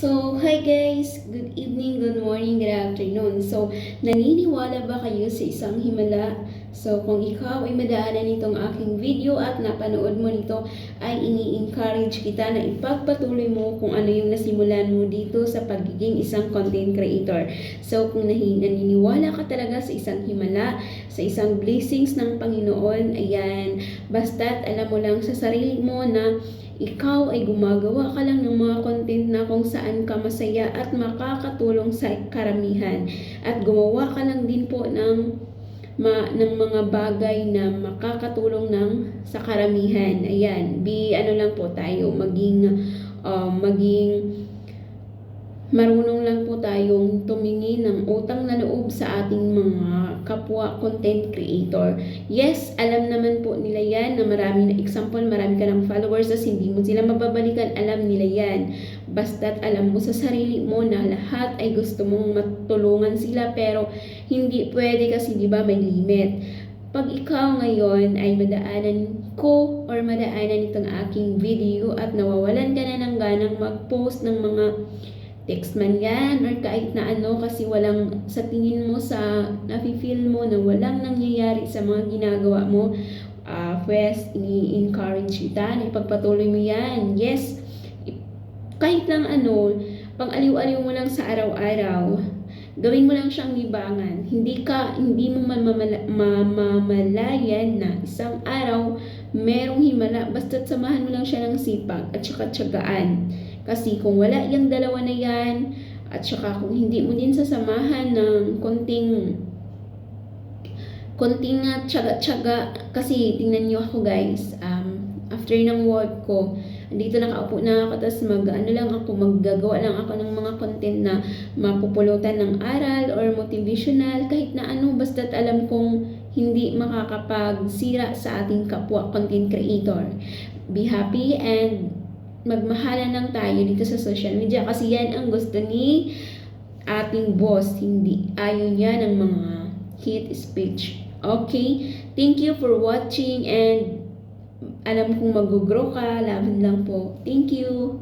So, hi guys! Good evening, good morning, good afternoon. So, naniniwala ba kayo sa isang himala? So, kung ikaw ay madaanan nitong aking video at napanood mo nito, ay ini-encourage kita na ipagpatuloy mo kung ano yung nasimulan mo dito sa pagiging isang content creator. So, kung naniniwala ka talaga sa isang himala, sa isang blessings ng Panginoon, ayan, basta't alam mo lang sa sarili mo na ikaw ay gumagawa ka lang ng mga content na kung saan ka masaya at makakatulong sa karamihan. At gumawa ka lang din po ng mga bagay na makakatulong sa karamihan. Ayan, ano lang po tayo, maging marunong lang po tayong tumingin ng utang na loob sa ating mga kapwa content creator. Yes, alam naman po nila yan na marami na example, marami ka ng followers as hindi mo sila mababalikan, alam nila yan. Basta't alam mo sa sarili mo na lahat ay gusto mong matulungan sila pero hindi pwede kasi di ba may limit. Pag ikaw ngayon ay madaanan ko or madaanan itong aking video at nawawalan ka na ng ganang mag-post ng mga text man yan or kahit na ano kasi walang sa tingin mo sa nafe-feel mo na walang nangyayari sa mga ginagawa mo, first ini-encourage kita na ipagpatuloy mo yan. Yes, kahit lang ano, pang aliw-aliw mo lang sa araw-araw, gawin mo lang siyang libangan. Hindi mo mamamalayan na isang araw merong himala, basta't samahan mo lang siya ng sipag at saka tiyagaan. Kasi kung wala yung dalawa na yan, at saka kung hindi mo din sasamahan ng konting tiyaga, kasi tingnan nyo ako guys, after ng work ko, dito nakaupo na ako, tapos maggagawa lang ako ng mga content na mapupulutan ng aral or motivational, kahit na ano, basta't alam kong hindi makakapagsira sa ating kapwa content creator. Be happy and magmahalan lang tayo dito sa social media kasi yan ang gusto ni ating boss, hindi ayaw niya ng mga hate speech. Okay, thank you for watching and alam kong mag-grow ka, laban lang po. Thank you.